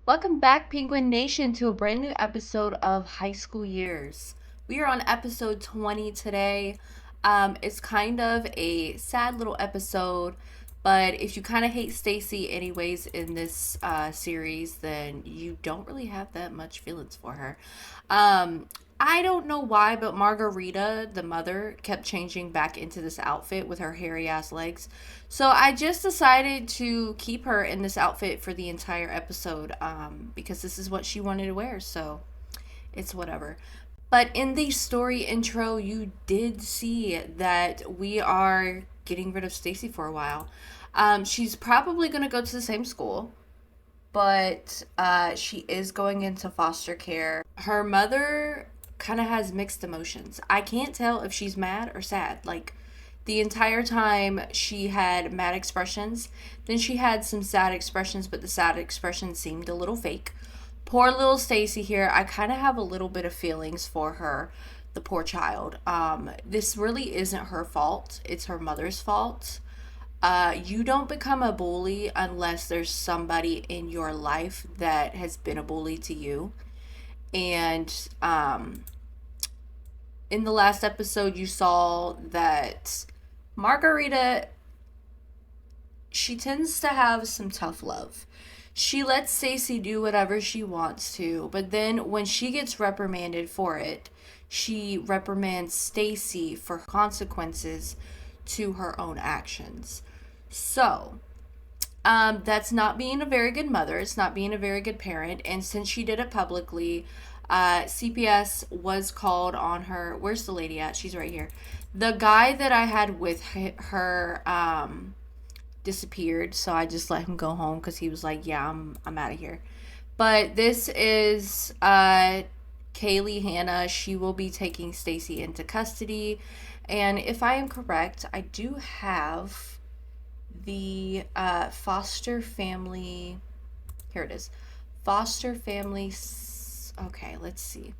Welcome back, Penguin Nation, to a brand new episode of High School Years. We are on episode 20 today. It's kind of a sad little episode, but if you kind of hate Stacey anyways in this series, then you don't really have that much feelings for her. Um, I don't know why, but Margarita, the mother, kept changing back into this outfit with her hairy ass legs. So I just decided to keep her in this outfit for the entire episode because this is what she wanted to wear. So it's whatever. But in the story intro, you did see that we are getting rid of Stacey for a while. She's probably going to go to the same school, but she is going into foster care. Her mother kind of has mixed emotions. I can't tell if she's mad or sad. Like, the entire time she had mad expressions, then she had some sad expressions, but the sad expressions seemed a little fake. Poor little Stacey here. I kind of have a little bit of feelings for her, the poor child. This really isn't her fault. It's her mother's fault. You don't become a bully unless there's somebody in your life that has been a bully to you. And in the last episode, you saw that Margarita, she tends to have some tough love. She lets Stacey do whatever she wants to, but then when she gets reprimanded for it, she reprimands Stacey for consequences to her own actions. So, that's not being a very good mother. It's not being a very good parent. And since she did it publicly, CPS was called on her. Where's the lady at? She's right here. The guy that I had with her disappeared, so I just let him go home because he was like, "Yeah, I'm out of here." But this is Kaylee Hannah. She will be taking Stacey into custody, and if I am correct, I do have the foster family. Here it is. Foster family. Okay, let's see.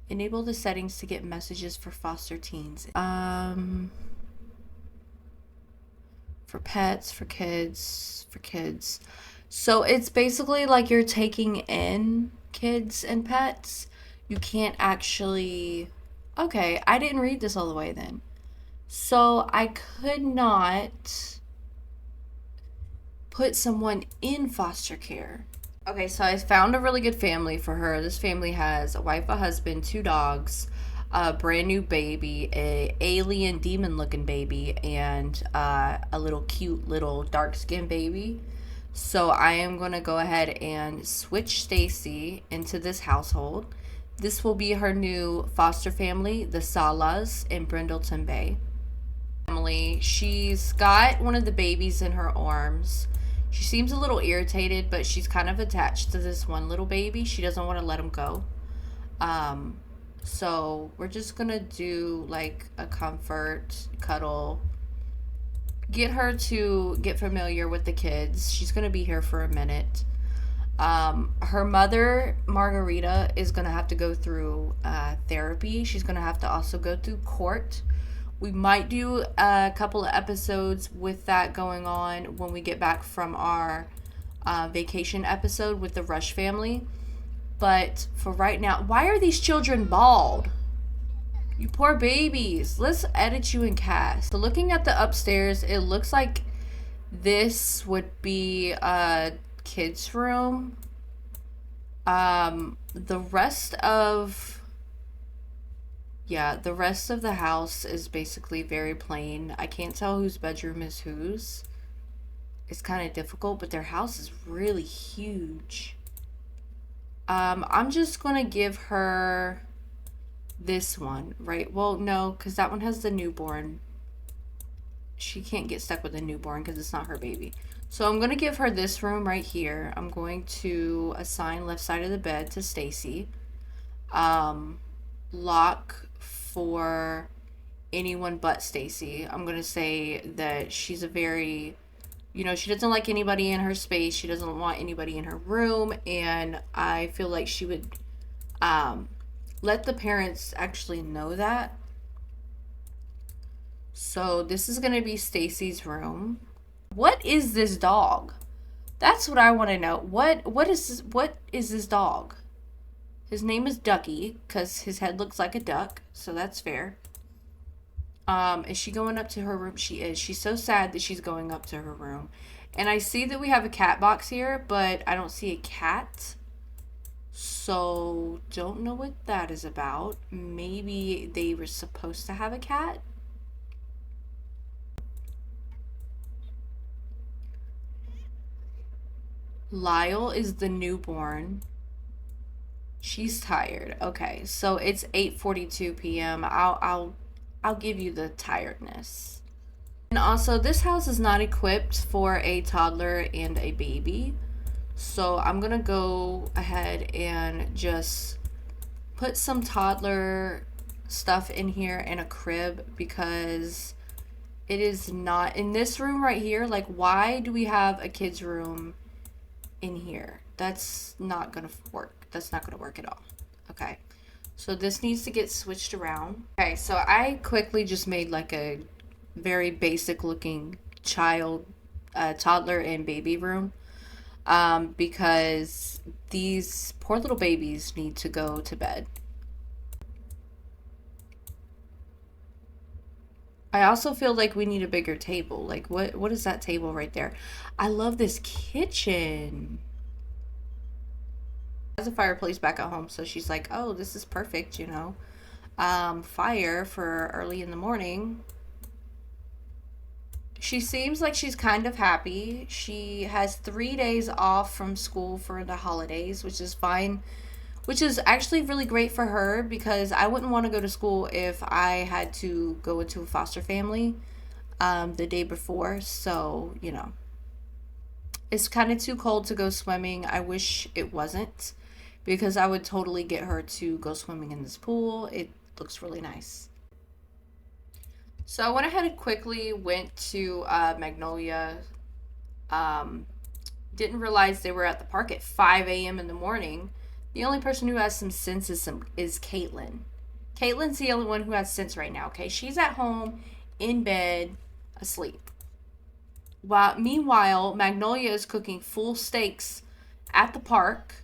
Enable the settings to get messages for foster teens. For pets, for kids, for kids. So it's basically like you're taking in kids and pets. You can't actually. Okay, I didn't read this all the way then. So I could not put someone in foster care. Okay, so I found a really good family for her. This family has a wife, a husband, two dogs, a brand new baby, a alien demon looking baby, and a little cute little dark skinned baby. So I am gonna go ahead and switch Stacey into this household. This will be her new foster family, the Salas in Brindleton Bay. Family. She's got one of the babies in her arms. She seems a little irritated, but she's kind of attached to this one little baby. She doesn't want to let him go. Um, so we're just gonna do like a comfort cuddle. Get her to get familiar with the kids. She's gonna be here for a minute. Her mother, Margarita, is gonna have to go through therapy. She's gonna have to also go through court. We might do a couple of episodes with that going on when we get back from our vacation episode with the Rush family. But for right now, why are these children bald? You poor babies. Let's edit you and cast. So looking at the upstairs, it looks like this would be a kid's room. The rest of the rest of the house is basically very plain. I can't tell whose bedroom is whose. It's kind of difficult, but their house is really huge. I'm just gonna give her this one, right? Well, no, because that one has the newborn. She can't get stuck with a newborn because it's not her baby. So I'm gonna give her this room right here. I'm going to assign left side of the bed to Stacey. Lock for anyone but Stacey. I'm gonna say that she's a very, she doesn't like anybody in her space. She doesn't want anybody in her room, and I feel like she would let the parents actually know that. So this is gonna be Stacey's room. What is this dog? That's what I want to know. What is this dog? His name is Ducky because his head looks like a duck, so that's fair. Is she going up to her room? She is. She's so sad that she's going up to her room. And I see that we have a cat box here, but I don't see a cat. So, don't know what that is about. Maybe they were supposed to have a cat? Lyle is the newborn. She's tired. Okay, so it's 8:42 p.m. I'll give you the tiredness. And also, this house is not equipped for a toddler and a baby. So I'm gonna go ahead and just put some toddler stuff in here in a crib because it is not in this room right here. Like, why do we have a kid's room in here? That's not gonna work. That's not gonna work at all. Okay. So this needs to get switched around. Okay, so I quickly just made like a very basic looking toddler and baby room. Because these poor little babies need to go to bed. I also feel like we need a bigger table. Like, what is that table right there? I love this kitchen. Has a fireplace back at home, so she's like, oh, this is perfect, fire for early in the morning. She seems like she's kind of happy. She has 3 days off from school for the holidays, which is fine, which is actually really great for her because I wouldn't want to go to school if I had to go into a foster family the day before. So, it's kind of too cold to go swimming. I wish it wasn't because I would totally get her to go swimming in this pool. It looks really nice. So I went ahead and quickly went to Magnolia. Didn't realize they were at the park at 5 a.m. in the morning. The only person who has some sense is Caitlin. Caitlin's the only one who has sense right now, okay? She's at home, in bed, asleep. Meanwhile, Magnolia is cooking full steaks at the park.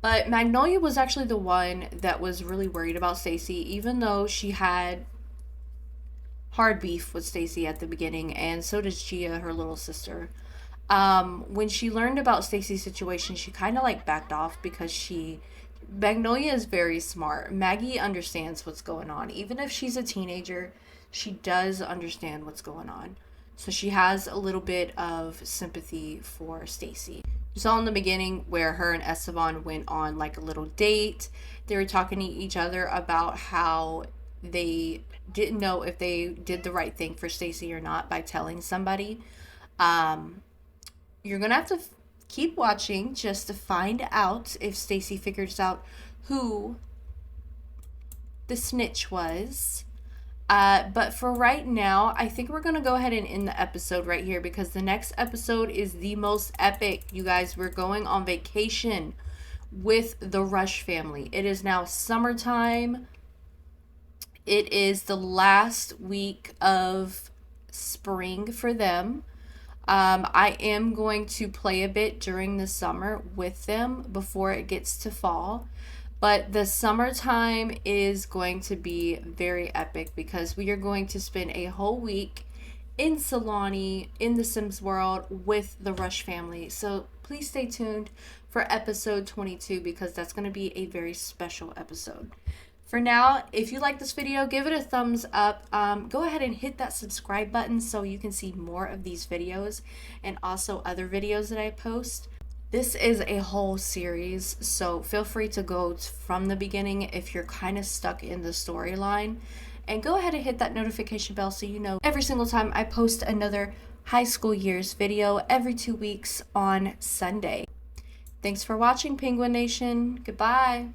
But Magnolia was actually the one that was really worried about Stacey, even though she had hard beef with Stacey at the beginning, and so does Gia, her little sister. When she learned about Stacey's situation, she kind of like backed off because Magnolia is very smart. Maggie understands what's going on. Even if she's a teenager, she does understand what's going on. So she has a little bit of sympathy for Stacey. You saw in the beginning where her and Esteban went on like a little date. They were talking to each other about how they didn't know if they did the right thing for Stacey or not by telling somebody. Um, you're gonna have to keep watching just to find out if Stacey figures out who the snitch was. But for right now, I think we're gonna go ahead and end the episode right here because the next episode is the most epic. You guys, we're going on vacation with the Rush family. It is now summertime. It is the last week of spring for them. I am going to play a bit during the summer with them before it gets to fall. But the summertime is going to be very epic because we are going to spend a whole week in Solani in the Sims world with the Rush family. So please stay tuned for episode 22 because that's going to be a very special episode. For now, if you like this video, give it a thumbs up. Go ahead and hit that subscribe button so you can see more of these videos and also other videos that I post. This is a whole series, so feel free to go from the beginning if you're kind of stuck in the storyline. And go ahead and hit that notification bell so you know every single time I post another high school years video every 2 weeks on Sunday. Thanks for watching, Penguin Nation. Goodbye.